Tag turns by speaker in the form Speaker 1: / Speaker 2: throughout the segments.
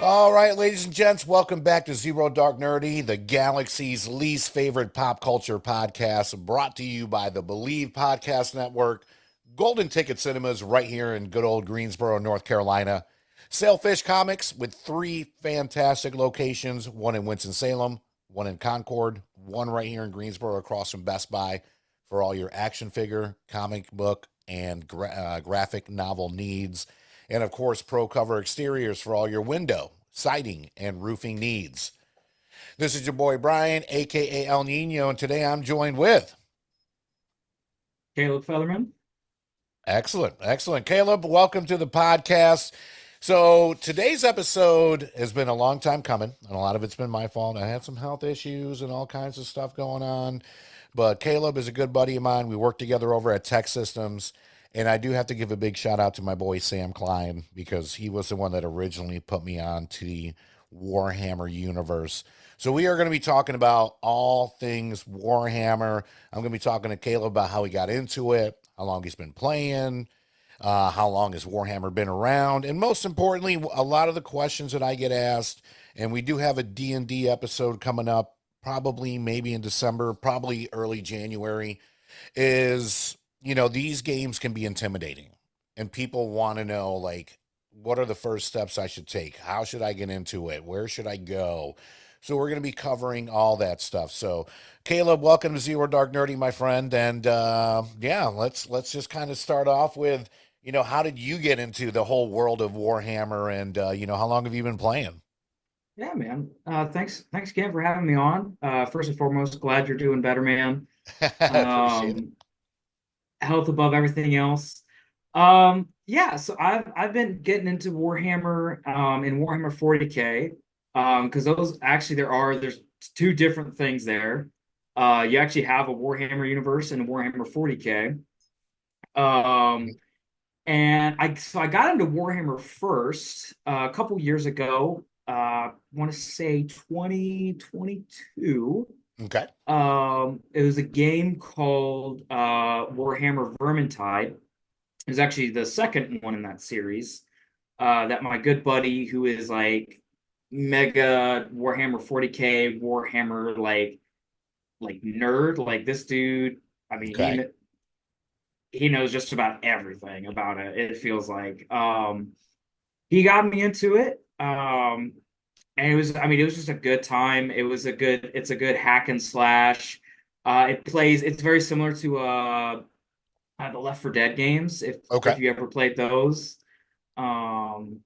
Speaker 1: All right, ladies and gents, welcome back to Zero Dark Nerdy, the galaxy's least favorite pop culture podcast, brought to you by the Believe Podcast Network, Golden Ticket Cinemas right here in good old Greensboro, North Carolina, Sailfish Comics with three fantastic locations, one in Winston-Salem, one in Concord, one right here in Greensboro across from Best Buy for all your action figure, comic book, and graphic novel needs. And of course, Pro Cover Exteriors for all your window, siding, and roofing needs. This is your boy Brian, aka El Nino, and today I'm joined with
Speaker 2: Caleb Featherman.
Speaker 1: excellent. Caleb, welcome to the podcast. So today's episode has been a long time coming, and a lot of it's been my fault. I had some health issues and all kinds of stuff going on. But Caleb is a good buddy of mine. We work together over at Tech Systems. And I do have to give a big shout out to my boy Sam Klein because he was the one that originally put me on to the Warhammer universe. So we are going to be talking about all things Warhammer. I'm going to be talking to Caleb about how he got into it, how long he's been playing, how long has Warhammer been around, and most importantly, a lot of the questions that I get asked. And we do have a D&D episode coming up, probably maybe in December, probably early January, is these games can be intimidating and people want to know, like, what are the first steps I should take? How should I get into it? Where should I go? So we're going to be covering all that stuff. So Caleb, welcome to Zero Dark Nerdy, my friend. And yeah, let's just kind of start off with, how did you get into the whole world of Warhammer, and how long have you been playing?
Speaker 2: Yeah, man. Thanks again for having me on. First and foremost, glad you're doing better, man.
Speaker 1: I appreciate it.
Speaker 2: Um, Health above everything else. Yeah, so I've been getting into Warhammer and Warhammer 40K. Because those actually there's two different things there. You actually have a Warhammer universe and a Warhammer 40K. Um, And I got into Warhammer first a couple years ago. I want to say 2022.
Speaker 1: Okay.
Speaker 2: It was a game called Warhammer Vermintide. It was actually the second one in that series. That my good buddy, who is like mega Warhammer 40K Warhammer like nerd, like this dude. I mean,
Speaker 1: Okay.
Speaker 2: he knows just about everything about it. It feels like he got me into it. And it was just a good time. It's a good hack and slash. It's very similar to the Left 4 Dead games,
Speaker 1: Okay.
Speaker 2: if you ever played those. Um,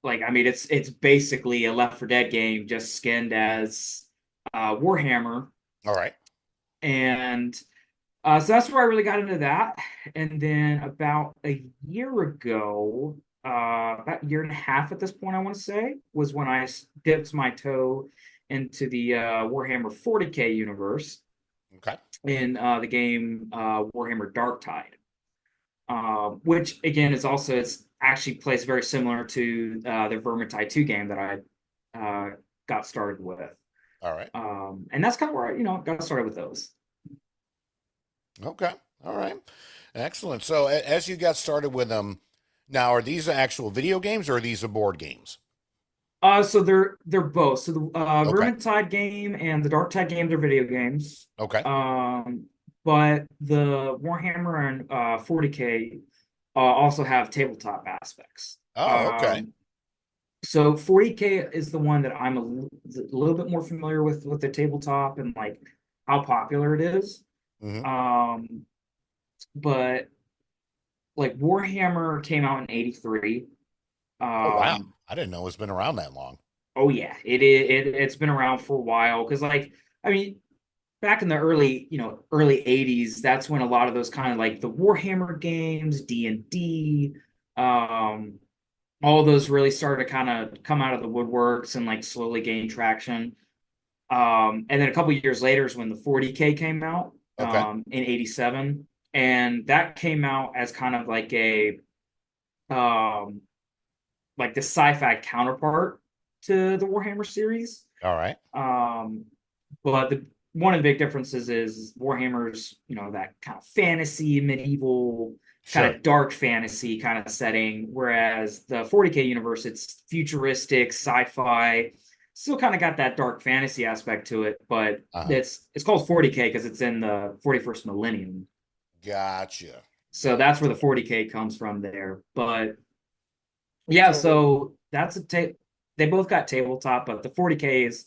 Speaker 2: it's basically a Left 4 Dead game just skinned as Warhammer,
Speaker 1: All right.
Speaker 2: and so that's where I really got into that. And then about a year ago, about a year and a half at this point, I want to say, was when I dipped my toe into the Warhammer 40K universe
Speaker 1: Okay.
Speaker 2: in the game Warhammer Darktide, which again it's actually plays very similar to the Vermintide 2 game that I got started with.
Speaker 1: All right.
Speaker 2: And that's kind of where I got started with those.
Speaker 1: Okay. All right. Excellent. So as you got started with them, now are these actual video games or are these the board games?
Speaker 2: So they're both. So the
Speaker 1: Okay.
Speaker 2: Vermintide game and the Darktide games are video games.
Speaker 1: Okay.
Speaker 2: Um, but the Warhammer and 40K also have tabletop aspects.
Speaker 1: Oh, okay.
Speaker 2: So 40K is the one that I'm a little bit more familiar with the tabletop and like how popular it is.
Speaker 1: Hmm.
Speaker 2: Um, but like Warhammer came out in '83.
Speaker 1: Oh, wow.
Speaker 2: Um,
Speaker 1: I didn't know it's been around that long.
Speaker 2: Oh yeah, it's been around for a while because I mean back in the early '80s, that's when a lot of those kind of like the Warhammer games, D&D, um, all those really started to kind of come out of the woodworks and like slowly gain traction. And then a couple of years later is when the 40K came out
Speaker 1: Okay.
Speaker 2: in '87, and that came out as kind of um, like the sci-fi counterpart to the Warhammer series.
Speaker 1: All right.
Speaker 2: Um, but one of the big differences is Warhammer's, that kind of fantasy, medieval, kind
Speaker 1: Sure.
Speaker 2: of dark fantasy kind of setting, whereas the 40K universe, it's futuristic, sci-fi, still kind of got that dark fantasy aspect to it, but
Speaker 1: Uh-huh.
Speaker 2: it's called 40K because it's in the 41st millennium.
Speaker 1: Gotcha.
Speaker 2: So that's where
Speaker 1: Gotcha.
Speaker 2: the 40K comes from there. But yeah,
Speaker 1: So,
Speaker 2: so that's a they both got tabletop, but the 40K is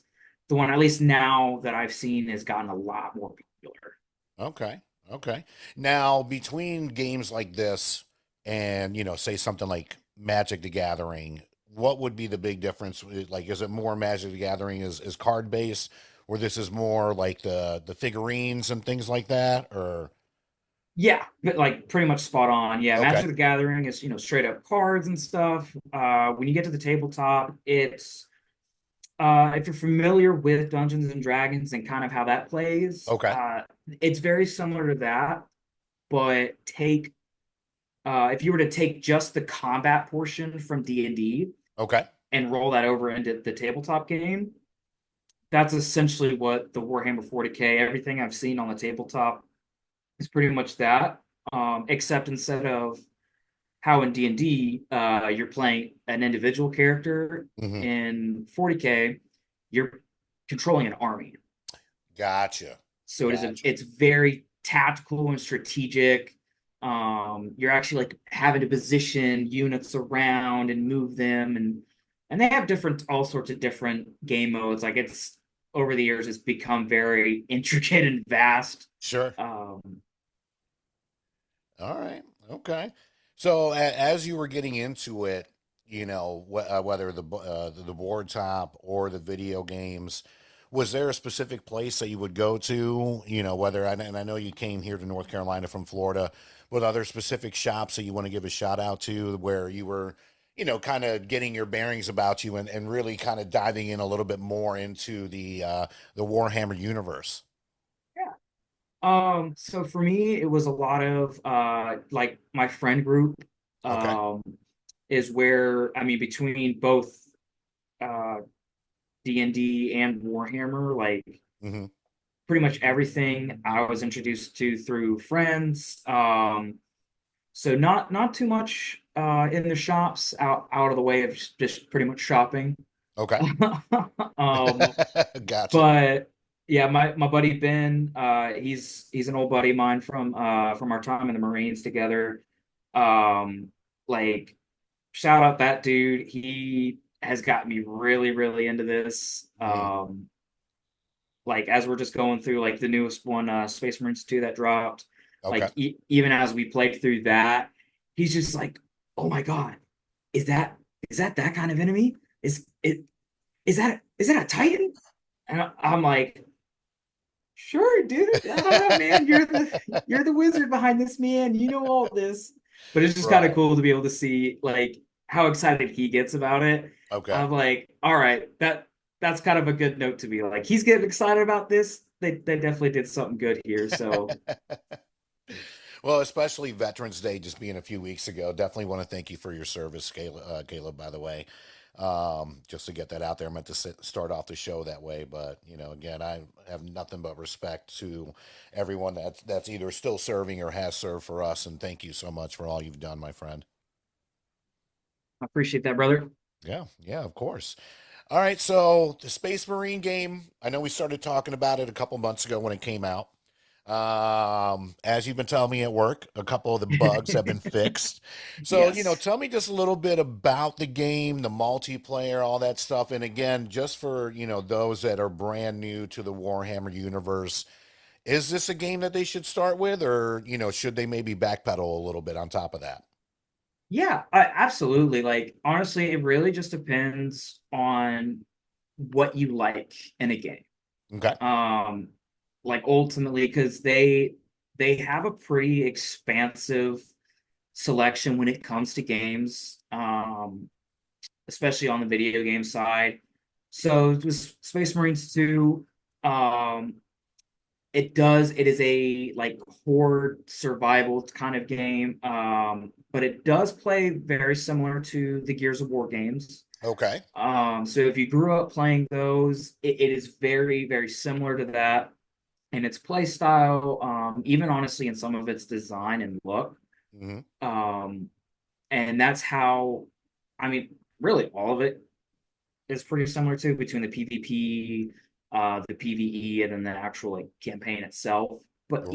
Speaker 2: the one, at least now that I've seen, has gotten a lot more popular.
Speaker 1: okay. Okay. Now, between games like this and, say something like Magic the Gathering, what would be the big difference? Like, is it more Magic the Gathering is card based, or this is more like the figurines and things like that? Or
Speaker 2: Yeah, but like pretty much spot on. Yeah,
Speaker 1: okay.
Speaker 2: Magic the Gathering is, straight up cards and stuff. When you get to the tabletop, it's if you're familiar with Dungeons and Dragons and kind of how that plays,
Speaker 1: Okay.
Speaker 2: it's very similar to that, but take if you were to take just the combat portion from D&D
Speaker 1: Okay.
Speaker 2: and roll that over into the tabletop game, that's essentially what the Warhammer 40K, everything I've seen on the tabletop is pretty much that. Except instead of how in D&D you're playing an individual character,
Speaker 1: Hmm.
Speaker 2: in 40K you're controlling an army.
Speaker 1: Gotcha.
Speaker 2: So
Speaker 1: Gotcha.
Speaker 2: it's very tactical and strategic. You're actually like having to position units around and move them, and they have different all sorts of different game modes. Like it's over the years it's become very intricate and vast.
Speaker 1: Sure.
Speaker 2: Um,
Speaker 1: All right. Okay. So as you were getting into it, whether the board top or the video games, was there a specific place that you would go to? And I know you came here to North Carolina from Florida, but other specific shops that you want to give a shout out to where you were, kind of getting your bearings about you and really kind of diving in a little bit more into the Warhammer universe.
Speaker 2: yeah. So for me, it was a lot of like my friend group
Speaker 1: Okay.
Speaker 2: um is where, I mean, between both uh D&D and Warhammer, like
Speaker 1: Hmm.
Speaker 2: pretty much everything I was introduced to through friends. So not too much in the shops, out of the way of just pretty much shopping.
Speaker 1: Okay.
Speaker 2: um,
Speaker 1: Gotcha.
Speaker 2: but yeah, my buddy Ben, he's an old buddy of mine from our time in the Marines together. Like shout out that dude. He has got me really into this.
Speaker 1: Mm,
Speaker 2: Like as we're just going through like the newest one, Space Marines 2 that dropped,
Speaker 1: okay.
Speaker 2: like even as we played through that, he's just like, oh my God, is that that kind of enemy? Is that a Titan? And I'm like, sure, dude. I don't know, man. You're the wizard behind this, man. You know all this. But it's just kind of
Speaker 1: Right.
Speaker 2: cool to be able to see like how excited he gets about it.
Speaker 1: Okay.
Speaker 2: I'm like, all right, that's kind of a good note to be like, he's getting excited about this. They definitely did something good here. So
Speaker 1: Well, especially Veterans Day just being a few weeks ago. Definitely want to thank you for your service, Caleb, by the way. Just to get that out there, I meant to start off the show that way, but again, I have nothing but respect to everyone that's either still serving or has served for us, and thank you so much for all you've done, my friend.
Speaker 2: I appreciate that, brother.
Speaker 1: Yeah, yeah, of course. All right, so the Space Marine game, I know we started talking about it a couple months ago when it came out. As you've been telling me at work, a couple of the bugs have been fixed. So,
Speaker 2: Yes.
Speaker 1: tell me just a little bit about the game, the multiplayer, all that stuff. And again, just for, those that are brand new to the Warhammer universe, is this a game that they should start with, or, should they maybe backpedal a little bit on top of that?
Speaker 2: Yeah, absolutely. Like honestly, it really just depends on what you like in a game.
Speaker 1: Okay.
Speaker 2: um like ultimately because they have a pretty expansive selection when it comes to games, especially on the video game side. So with Space Marines 2, um it is a like horde survival kind of game, but it does play very similar to the Gears of War games.
Speaker 1: Okay.
Speaker 2: So if you grew up playing those, it is very similar to that in its play style, even honestly in some of its design and look.
Speaker 1: Hmm.
Speaker 2: Um, and that's how, I mean, really all of it is pretty similar to between the PvP, the PvE, and then the actual like campaign itself. But
Speaker 1: Right.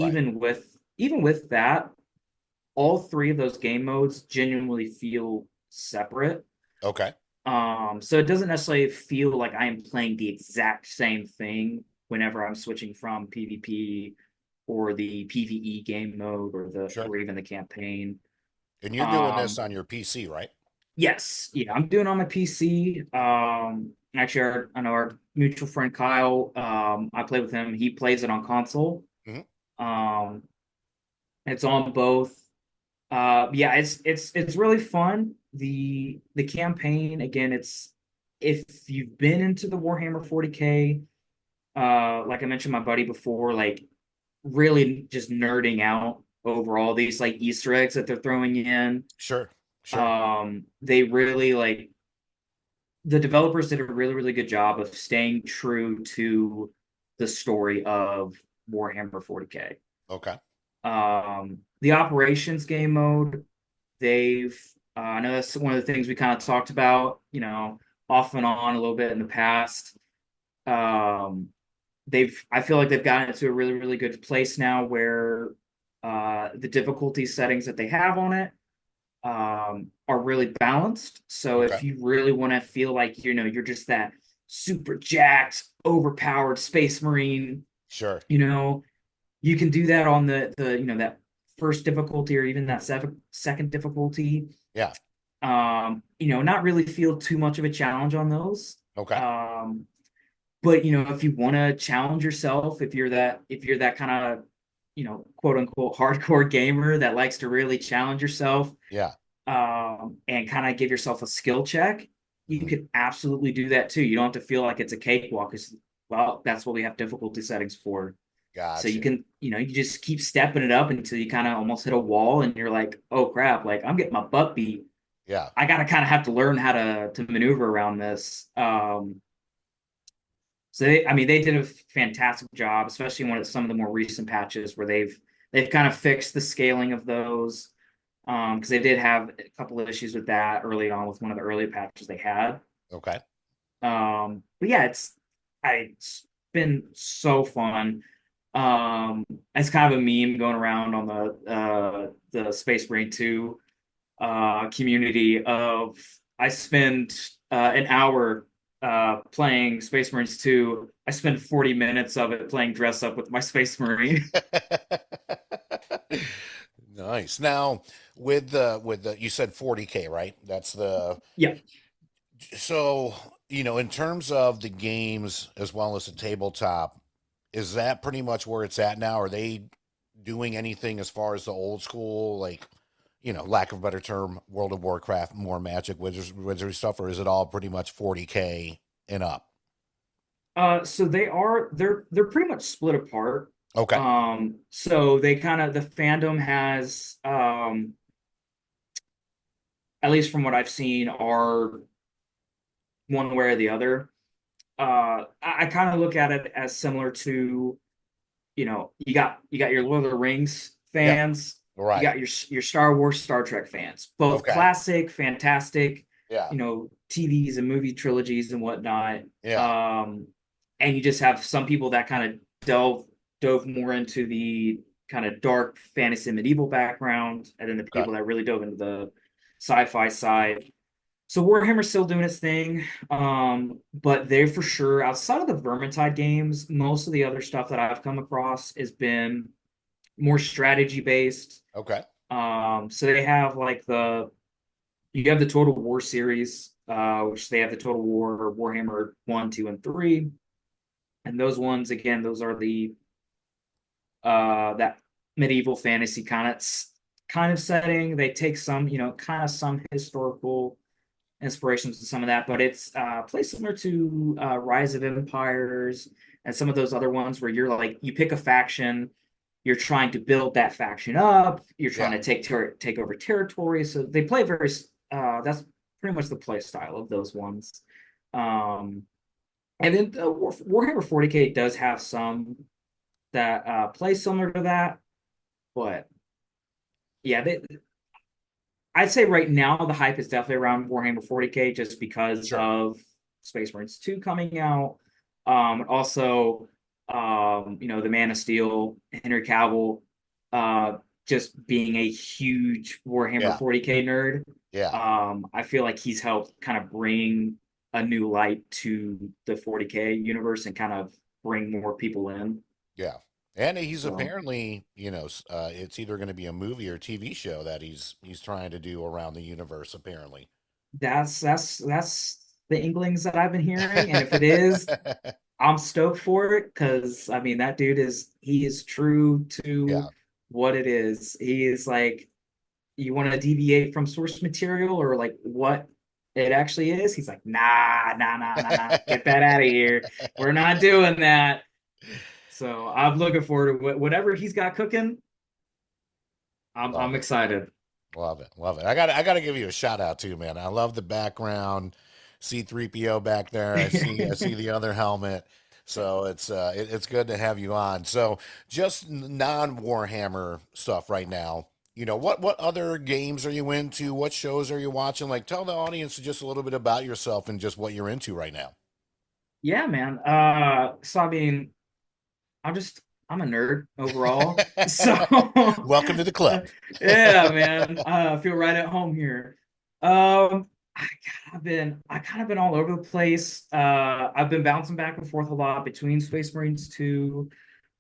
Speaker 2: even with that, all three of those game modes genuinely feel separate.
Speaker 1: Okay.
Speaker 2: So it doesn't necessarily feel like I am playing the exact same thing whenever I'm switching from PvP or the PvE game mode
Speaker 1: Sure.
Speaker 2: or even the campaign.
Speaker 1: And you're doing this
Speaker 2: Um,
Speaker 1: on your PC, right?
Speaker 2: yes, yeah, I'm doing it on my PC. Actually, I know our mutual friend Kyle. I play with him. He plays it on console.
Speaker 1: Hmm.
Speaker 2: Um, it's on both. Yeah, it's really fun. The campaign again, it's if you've been into the Warhammer 40K, like I mentioned my buddy before, like really just nerding out over all these like Easter eggs that they're throwing in.
Speaker 1: Sure. Sure.
Speaker 2: They really like the developers did a really, really good job of staying true to the story of Warhammer 40K.
Speaker 1: Okay.
Speaker 2: The operations game mode, they've I know that's one of the things we kind of talked about, off and on a little bit in the past. Um, I feel like they've gotten it to a really, really good place now where the difficulty settings that they have on it are really balanced. So
Speaker 1: Okay.
Speaker 2: if you really want to feel like you're just that super jacked, overpowered space marine,
Speaker 1: Sure.
Speaker 2: you know, you can do that on the that first difficulty or even that second difficulty.
Speaker 1: Yeah.
Speaker 2: Not really feel too much of a challenge on those.
Speaker 1: Okay.
Speaker 2: Um, but if you want to challenge yourself, if you're that kind of quote unquote hardcore gamer that likes to really challenge yourself
Speaker 1: Yeah.
Speaker 2: and kind of give yourself a skill check, you
Speaker 1: Hmm.
Speaker 2: could absolutely do that too. You don't have to feel like it's a cakewalk. Because, well, that's what we have difficulty settings for. So you
Speaker 1: Gotcha.
Speaker 2: can, you just keep stepping it up until you kind of almost hit a wall and you're like, oh crap, like I'm getting my butt beat.
Speaker 1: Yeah.
Speaker 2: I gotta kind of have to learn how to maneuver around this. I mean, they did a fantastic job, especially when it's some of the more recent patches where they've kind of fixed the scaling of those. Because they did have a couple of issues with that early on with one of the early patches they had.
Speaker 1: Okay.
Speaker 2: But yeah, it's been so fun. It's kind of a meme going around on the Space Marine 2 community of I spend an hour playing Space Marines 2. I spend 40 minutes of it playing dress up with my Space Marine.
Speaker 1: Nice. Now, with the you said 40K, right? That's the
Speaker 2: Yeah.
Speaker 1: so, in terms of the games as well as the tabletop, is that pretty much where it's at now? Are they doing anything as far as the old school, like, lack of a better term, World of Warcraft, more Magic, Wizardry stuff, or is it all pretty much 40K and up?
Speaker 2: So they're pretty much split apart.
Speaker 1: Okay.
Speaker 2: So they kind of the fandom has at least from what I've seen are one way or the other. I kind of look at it as similar to, you got your Lord of the Rings
Speaker 1: Yep.
Speaker 2: fans, you
Speaker 1: Right.
Speaker 2: got your Star Wars, Star Trek fans, both
Speaker 1: Okay.
Speaker 2: classic, fantastic,
Speaker 1: Yeah.
Speaker 2: TVs and movie trilogies and whatnot.
Speaker 1: Yeah.
Speaker 2: Um, and you just have some people that kind of dove more into the kind of dark fantasy and medieval background, and then the
Speaker 1: Okay.
Speaker 2: people that really dove into the sci-fi side. So Warhammer's still doing its thing, but they for sure, outside of the Vermintide games, most of the other stuff that I've come across has been more strategy based.
Speaker 1: Okay.
Speaker 2: So they have like you have the Total War series, which they have the Total War Warhammer 1, 2, and 3. And those ones, again, those are the that medieval fantasy kind of setting. They take some, kind of some historical inspirations to some of that, but it's plays similar to Rise of Empires and some of those other ones where you're like you pick a faction, you're trying to build that faction up, you're trying
Speaker 1: Yeah.
Speaker 2: to take over territory. So they play very that's pretty much the play style of those ones. Um, and then Warhammer 40K does have some that play similar to that, but yeah, I'd say right now the hype is definitely around Warhammer 40K just because
Speaker 1: Sure.
Speaker 2: of Space Marines 2 coming out. Also, the Man of Steel, Henry Cavill, uh, just being a huge Warhammer
Speaker 1: Yeah.
Speaker 2: 40K nerd.
Speaker 1: Yeah.
Speaker 2: I feel like he's helped kind of bring a new light to the 40K universe and kind of bring more people in.
Speaker 1: Yeah. And he's
Speaker 2: So
Speaker 1: apparently, it's either going to be a movie or TV show that he's trying to do around the universe, apparently.
Speaker 2: that's the inklings that I've been hearing. And if it is, I'm stoked for it because I mean that dude he is true
Speaker 1: Yeah.
Speaker 2: to what it is. He is like, you want to deviate from source material or like what it actually is. He's like, nah, get that out of here. We're not doing that. So I'm looking forward to whatever he's got cooking.
Speaker 1: Love
Speaker 2: I'm
Speaker 1: it.
Speaker 2: excited.
Speaker 1: Love it. Love it. I gotta give you a shout out too, man. I love the background. C3PO back there. I see the other helmet. So it's good to have you on. So just non Warhammer stuff right now. What other games are you into? What shows are you watching? Like tell the audience just a little bit about yourself and just what you're into right now.
Speaker 2: Yeah, man. So I mean, I'm just I'm a nerd overall. So
Speaker 1: Welcome to the club.
Speaker 2: yeah, man. I feel right at home here. I I kind of been all over the place. I've been bouncing back and forth a lot between Space Marines 2,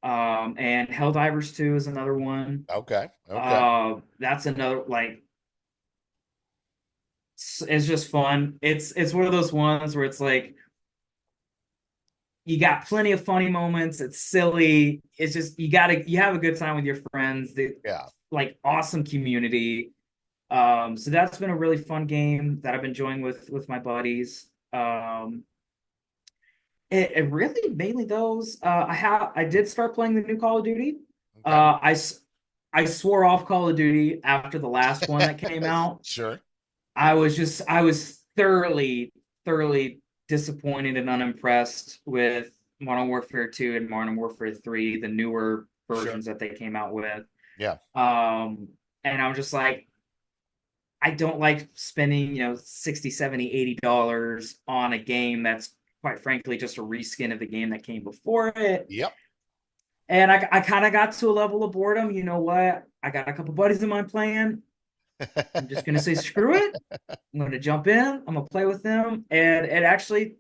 Speaker 2: and Helldivers 2 is another one.
Speaker 1: Okay. Okay.
Speaker 2: That's another like it's just fun. It's one of those ones where it's like you got plenty of funny moments. It's silly. It's just you have a good time with your friends. The
Speaker 1: Yeah.
Speaker 2: like awesome community. So that's been a really fun game that I've been enjoying with my buddies. It really mainly those. I did start playing the new Call of Duty.
Speaker 1: Okay.
Speaker 2: I swore off Call of Duty after the last one that came out.
Speaker 1: Sure.
Speaker 2: I was thoroughly disappointed and unimpressed with Modern Warfare 2 and Modern Warfare 3, the newer
Speaker 1: Sure.
Speaker 2: versions that they came out with.
Speaker 1: Yeah.
Speaker 2: And I'm just like, I don't like spending, 60, 70, $80 on a game that's quite frankly just a reskin of the game that came before it.
Speaker 1: Yep.
Speaker 2: And I kind of got to a level of boredom. You know what? I got a couple buddies of mine playing. I'm just gonna say screw it. I'm gonna jump in. I'm gonna play with them, and it actually,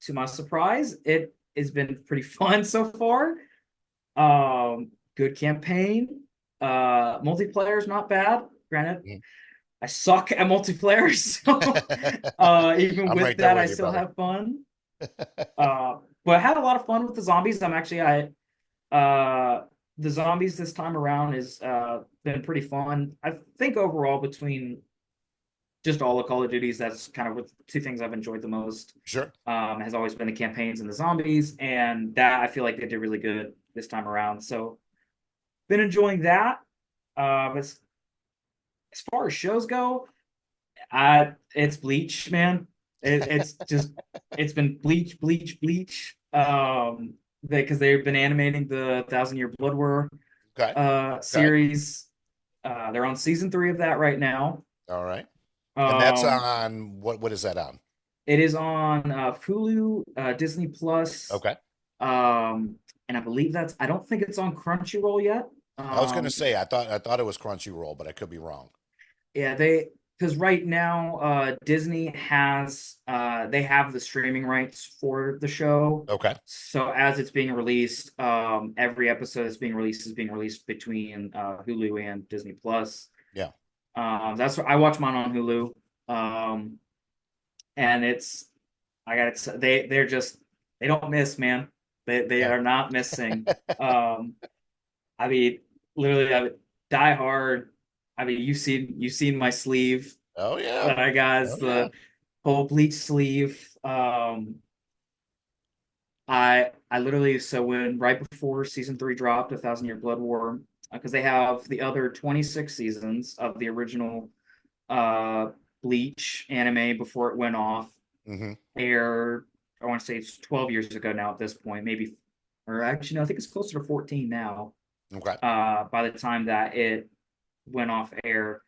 Speaker 2: to my surprise, it has been pretty fun so far. Good campaign. Multiplayer is not bad. Granted, I suck at multiplayer, so even
Speaker 1: I'm
Speaker 2: with
Speaker 1: right there
Speaker 2: that, I
Speaker 1: with you,
Speaker 2: still
Speaker 1: brother.
Speaker 2: have fun. But I had a lot of fun with the zombies. Uh, the zombies this time around has been pretty fun. I think overall between just all the Call of Duties, that's kind of what two things I've enjoyed the most.
Speaker 1: Sure.
Speaker 2: Has always been the campaigns and the zombies, and that I feel like they did really good this time around. So been enjoying that. As far as shows go, it's Bleach, man. It's been Bleach. Because they've been animating the Thousand Year Blood War
Speaker 1: Okay. Okay.
Speaker 2: series. They're on season 3 of that right now.
Speaker 1: All right. And that's
Speaker 2: Um,
Speaker 1: on what is that on?
Speaker 2: it is on Hulu, Disney Plus,
Speaker 1: Okay.
Speaker 2: and I believe I don't think it's on Crunchyroll yet.
Speaker 1: I was gonna
Speaker 2: Um,
Speaker 1: say I thought it was Crunchyroll, but I could be wrong.
Speaker 2: yeah, because right now Disney has they have the streaming rights for the show.
Speaker 1: Okay.
Speaker 2: So as it's being released, every episode that's being released is being released between Hulu and Disney Plus.
Speaker 1: Yeah.
Speaker 2: That's what I watch mine on Hulu. And I got it. They're just they don't miss, man. They
Speaker 1: Yeah.
Speaker 2: are not missing. Um, I mean, literally, Die Hard. I mean, you've seen my sleeve
Speaker 1: Oh yeah.
Speaker 2: that I got
Speaker 1: Oh
Speaker 2: is
Speaker 1: yeah.
Speaker 2: the whole bleach sleeve. I literally so when right before season 3 dropped, A Thousand Year Blood War, because they have the other 26 seasons of the original uh Bleach anime before it went off
Speaker 1: Mm-hmm.
Speaker 2: aired. I want to say it's 12 years ago now at this point, maybe, or actually no, I think it's closer to 14 now.
Speaker 1: Okay.
Speaker 2: By the time that it went off air,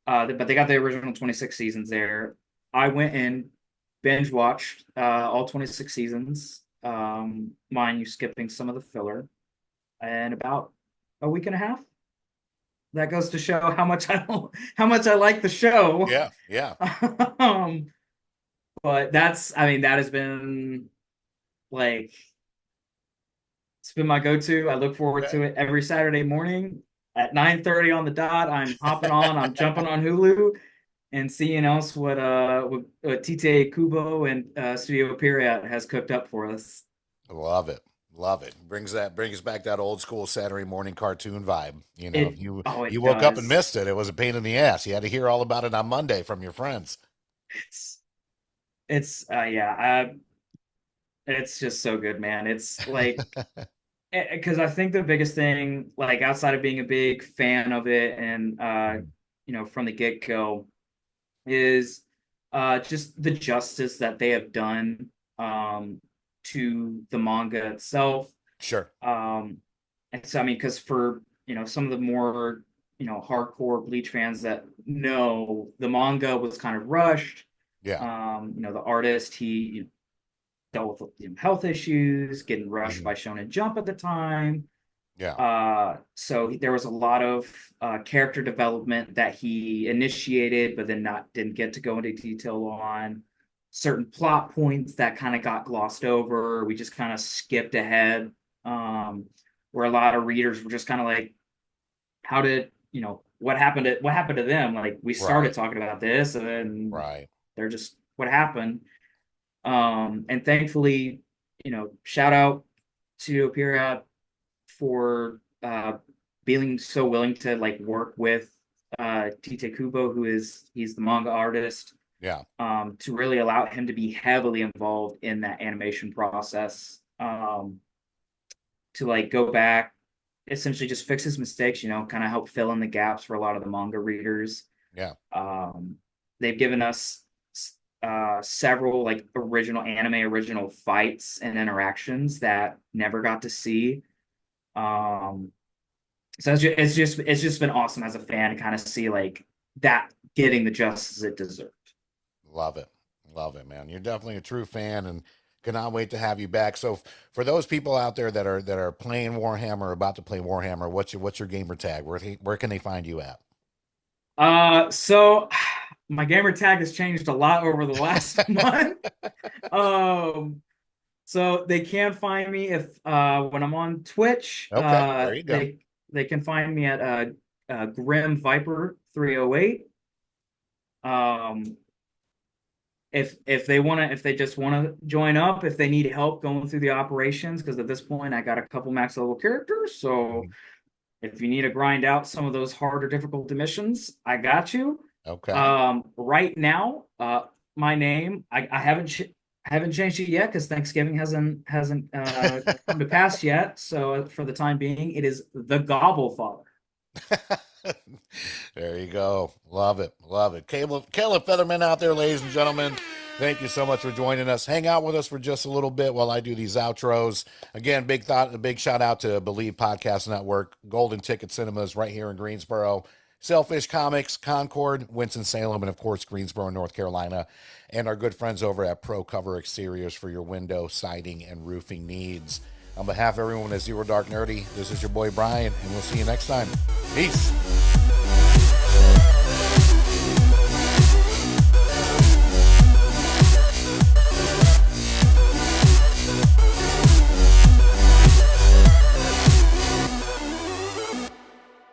Speaker 2: but they got the original 26 seasons there. I went and binge watched all 26 seasons. Mind you, skipping some of the filler, and about a week and a half. That goes to show how much I like the show.
Speaker 1: Yeah, yeah.
Speaker 2: um, but I mean, that has been like it's been my go-to. I look forward to
Speaker 1: Right.
Speaker 2: it every Saturday morning at 9:30 on the dot. I'm jumping on Hulu and seeing else what Tite Kubo and Studio Period has cooked up for us.
Speaker 1: Love it. Love it. Brings back that old school Saturday morning cartoon vibe. You know, if you
Speaker 2: It
Speaker 1: woke up and
Speaker 2: does.
Speaker 1: missed it, it was a pain in the ass. You had to hear all about it on Monday from your friends.
Speaker 2: It's yeah, it's just so good, man. It's like because I think the biggest thing, like outside of being a big fan of it and
Speaker 1: Mhm.
Speaker 2: from the get-go, is just the justice that they have done to the manga itself.
Speaker 1: Sure.
Speaker 2: Um, and so I mean, because for some of the more hardcore Bleach fans that know the manga was kind of rushed.
Speaker 1: Yeah.
Speaker 2: The artist he dealt with health issues, getting rushed
Speaker 1: Hmm.
Speaker 2: by Shonen Jump at the time.
Speaker 1: Yeah.
Speaker 2: So there was a lot of character development that he initiated, but then not didn't get to go into detail on certain plot points that kind of got glossed over. We just kind of skipped ahead, where a lot of readers were just kind of like, "How did what happened to them?" Like we started
Speaker 1: Right.
Speaker 2: talking about this, and then
Speaker 1: Right.
Speaker 2: they're just what happened. And thankfully, shout out to Period for being so willing to like work with Tite Kubo, he's the manga artist,
Speaker 1: Yeah.
Speaker 2: to really allow him to be heavily involved in that animation process, to like go back, essentially just fix his mistakes, kind of help fill in the gaps for a lot of the manga readers.
Speaker 1: Yeah.
Speaker 2: Um, they've given us several like original fights and interactions that never got to see. Um, so it's just been awesome as a fan to kind of see like that getting the justice it deserved.
Speaker 1: Love it. Love it, man. You're definitely a true fan and cannot wait to have you back. So for those people out there that are playing Warhammer, about to play Warhammer, what's your gamer tag? Where can they find you at?
Speaker 2: So my gamer tag has changed a lot over the last month. Um, so they can find me if when I'm on Twitch.
Speaker 1: Okay, there you go.
Speaker 2: They can find me at Grim Viper 308. Um, if they just want to join up, if they need help going through the operations, because at this point I got a couple max level characters. So
Speaker 1: Mhm.
Speaker 2: if you need to grind out some of those harder difficult missions, I got you.
Speaker 1: Okay.
Speaker 2: Right now, my name I haven't changed it yet because Thanksgiving hasn't come to pass yet. So for the time being, it is the Gobble Father.
Speaker 1: There you go. Love it. Love it. Caleb Featherman out there, ladies and gentlemen. Thank you so much for joining us. Hang out with us for just a little bit while I do these outros. Again, a big shout out to Believe Podcast Network, Golden Ticket Cinemas right here in Greensboro, Sailfish Comics, Concord, Winston-Salem, and of course, Greensboro, North Carolina, and our good friends over at Pro Cover Exteriors for your window, siding, and roofing needs. On behalf of everyone at Zero Dark Nerdy, this is your boy Brian, and we'll see you next time. Peace.